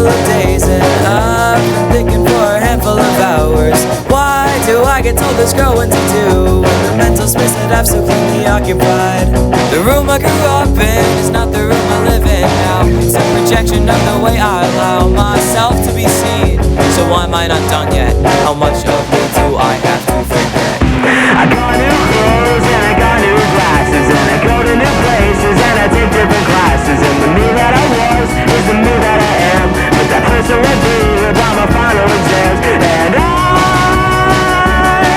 handful of days, and I've been thinking for a handful of hours. Why do I get told there's growing to do when the mental space that I've so cleanly occupied? The room I grew up in is not the room I live in now. It's a projection of the way I allow myself to be seen. So why am I not done yet? How much of me do I have to forget? I got new clothes and I got new glasses, and I go to new places and I take different classes. And the me that I was is the me that I am, but that person will be about my final exams. And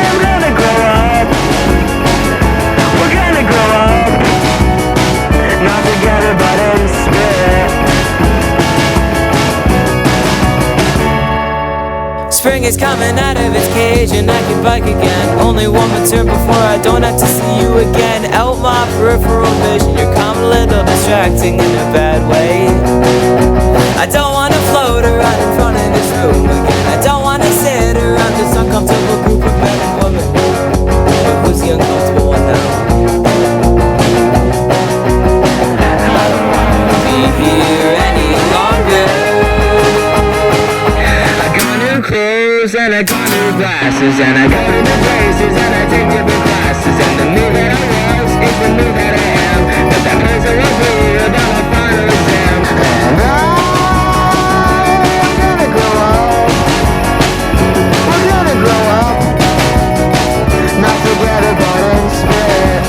I'm gonna grow up. We're gonna grow up, not together but in spirit. Spring is coming out of its cage and I can bike again. Only one more turn before I don't have to see you again. Out my peripheral vision, you're come a little distracting in a bad way. I don't wanna float around in front of this room again. I don't wanna sit around this uncomfortable group of men and women. But who's the uncomfortable one now? I don't wanna be here any longer. And I got new glasses, and I go to new places, and I take different classes. And the me that I was is the me that I am, but that person will be about my final exam. And I'm gonna grow up. We're gonna grow up, not together but in spirit.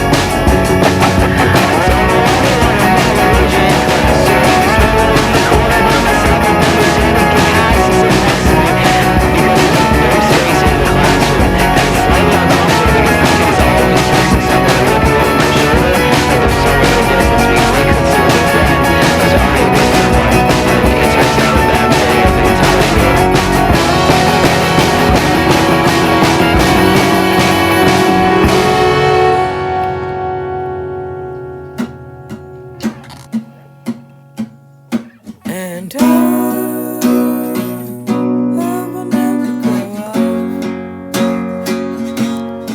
And I will never grow up,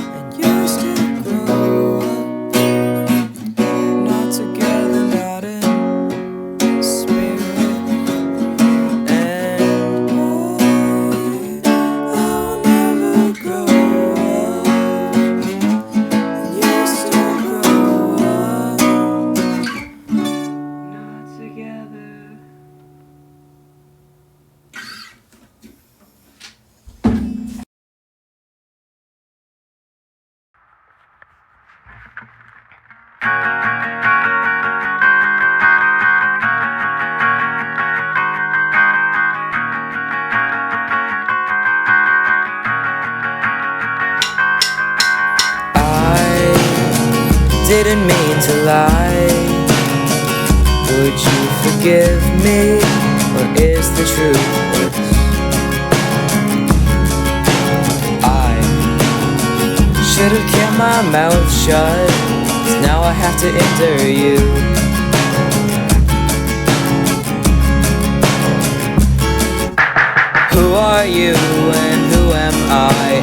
and you still grow up, not together, not in spirit. And I will never grow up, and you still grow up, not together. Didn't mean to lie. Would you forgive me, or is the truth worse? I should have kept my mouth shut, 'cause now I have to endure you. Who are you and who am I?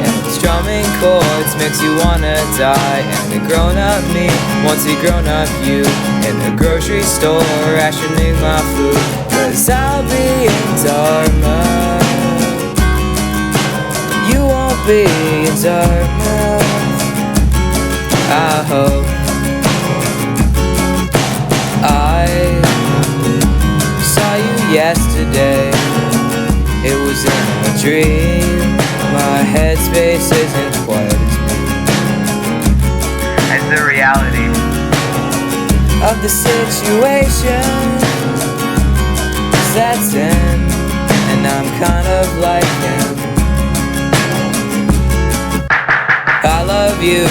And strumming chords makes you wanna die. And the grown-up me wants a grown-up you in the grocery store rationing my food. 'Cause I'll be in Dartmouth, you won't be in Dartmouth, I hope. I saw you yesterday, it was in a dream. My headspace isn't quite as big as the reality of the situation sets in, and I'm kind of like him. I love you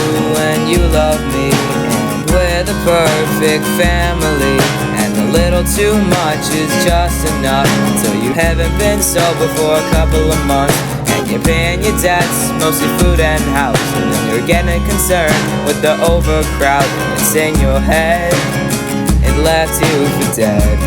and you love me, and we're the perfect family. And a little too much is just enough, until you haven't been sober for a couple of months. And you're paying your debts, mostly food and house. And then you're getting concerned with the overcrowding that's in your head. It left you for dead.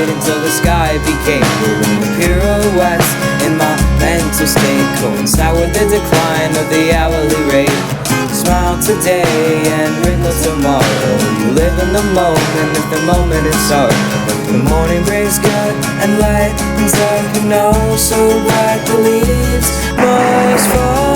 played until the sky became blue. And the pirouettes in my mental state coincide with the decline of the hourly rate. Smile today and wrinkle tomorrow. You live in the moment if the moment is sorrow. The morning brings good and light and dark, and oh so bright the leaves must fall.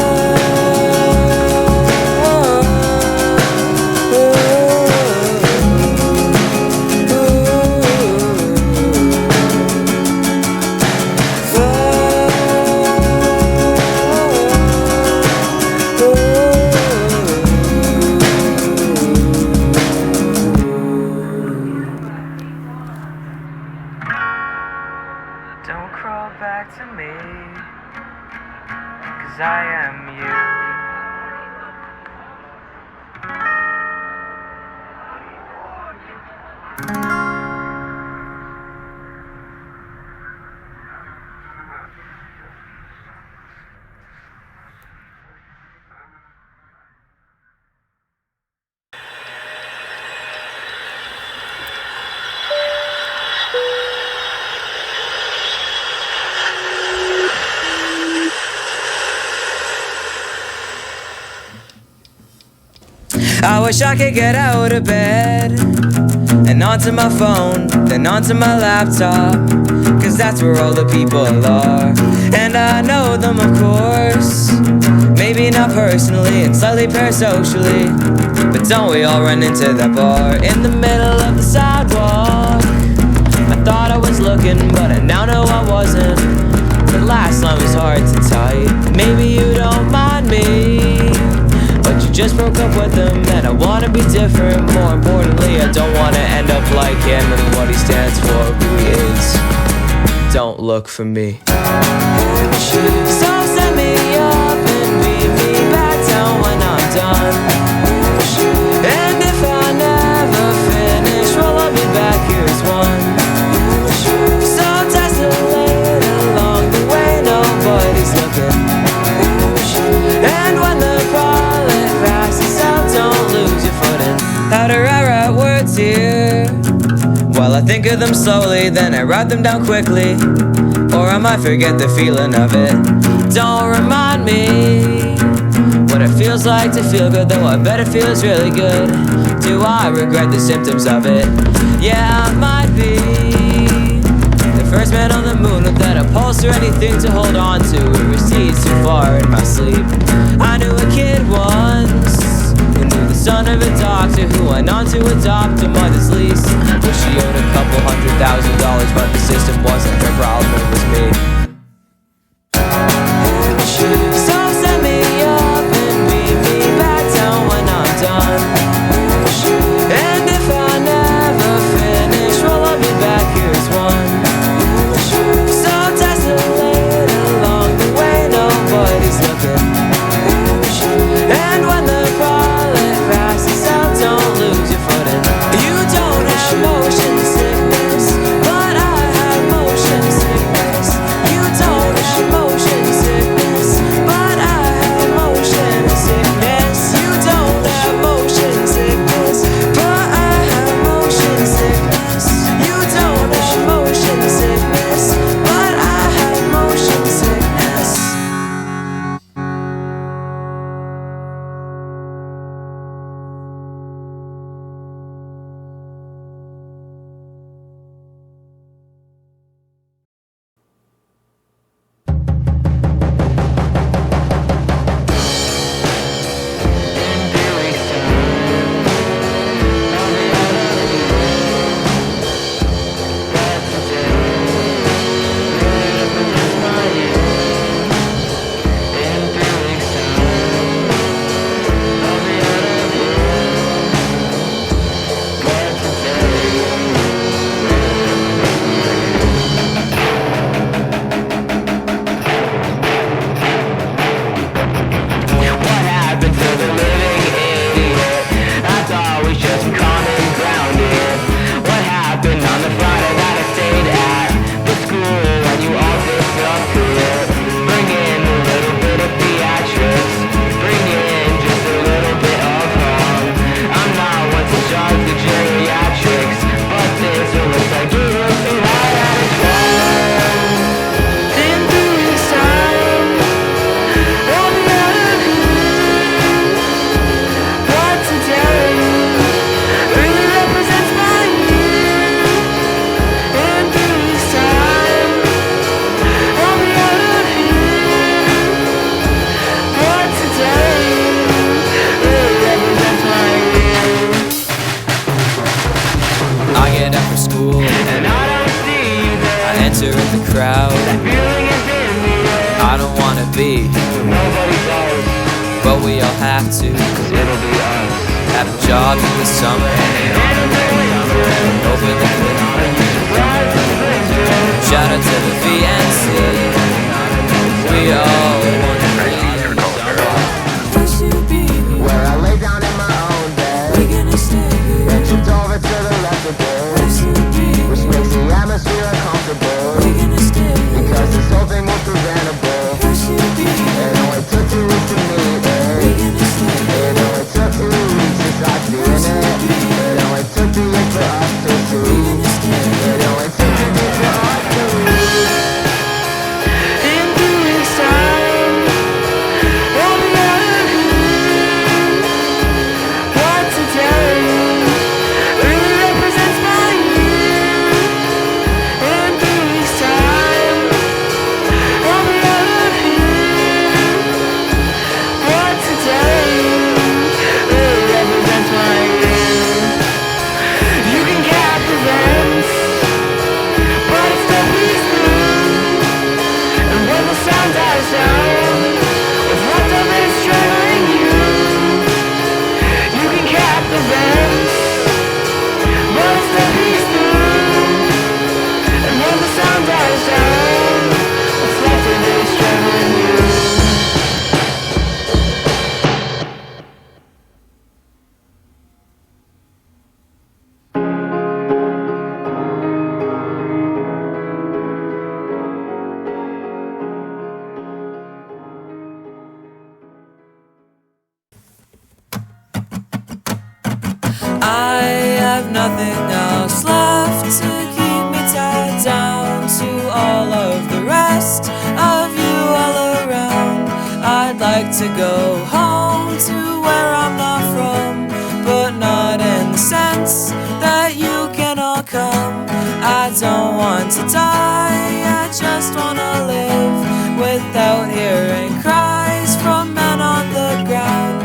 Don't crawl back to me, 'cause I am you. I wish I could get out of bed and onto my phone, then onto my laptop, 'cause that's where all the people are. And I know them, of course, maybe not personally and slightly parasocially, but don't we all run into that bar in the middle of the sidewalk? I thought I was looking, but I now know I wasn't. The last line was hard to type. Maybe you don't mind me, but you just broke up with him, and I wanna be different. More importantly, I don't wanna end up like him and what he stands for, who he is. Don't look for me. So set me up and meet me back down when I'm done. And if I never finish, well I'll be back, here's one. So tessellate along the way, nobody's looking. And when the pilot passes out, don't lose your footing. How do I write words here? Well, I think of them slowly, then I write them down quickly, or I might forget the feeling of it. Don't remind me what it feels like to feel good, though I bet it feels really good. Do I regret the symptoms of it? Yeah, I might be the first man on the moon without a pulse or anything to hold on to. It recedes too far in my sleep. I knew a kid once who knew the son of a doctor who went on to adopt a mother's lease. Wish she owed a couple $100,000, but the system wasn't her problem, it was me. So set me up and meet me back down when I'm done. And if I never finish, well I'll be back, here's one. So tessellate along the way, nobody's looking. And when the pilot passes out, don't lose your footing. You don't have motion sickness, but I have motion sickness. cool. And I don't see that. I enter in the crowd. That feeling is in the air. I don't wanna be, Nobody does. but we all have to. 'Cause it'll be us. Have a job in the summer. Open the clip. Shout out to the V.N.C. We all want to be. Where I lay down in my own bed. And tripped over to the left a bit. Which makes the atmosphere uncomfortable. Because this whole thing was preventable. It only took 2 weeks to meet it. It only took 2 weeks to start seeing it. It only took 2 weeks for us to see. It only took 2 weeks for us to see. In 2 weeks time, we'll be out of here. What to tell you really represents my year. In 2 weeks time, we'll be out of here. What to tell you really represents my year. You can cap events, but it's the peace through. And when the sound dies down, what's left of it is trailing you. You can cap events, but it's the peace through. And when the sound dies down, what's left of it is trailing you. I have nothing else left to keep me tied down to all of the rest of you all around. I'd like to go home to where I'm not from, but not in the sense that you can all come. I don't want to die, I just wanna live without hearing cries from men on the ground.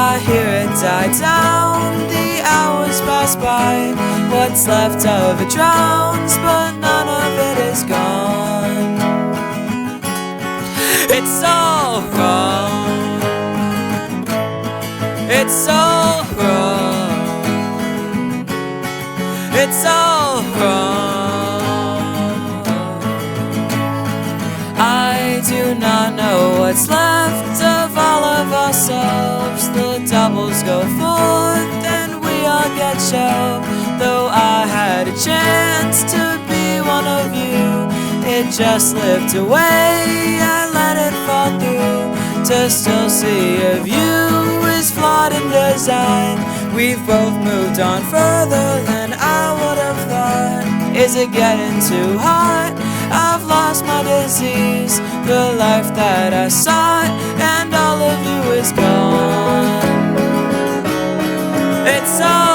I hear it die down, the hours pass by. What's left of it drowns, but none of it is gone. It's all wrong. It's all wrong. It's all wrong. I do not know what's left of all of ourselves. The doubles go forth and we all get shelved. Though I had a chance to be one of you, it just slipped away. I let it fall through. To still see a view is flawed in design. We've both moved on further than I would have thought. Is it getting too hot? I've lost my disease, the life that I sought, and all of you is gone. It's all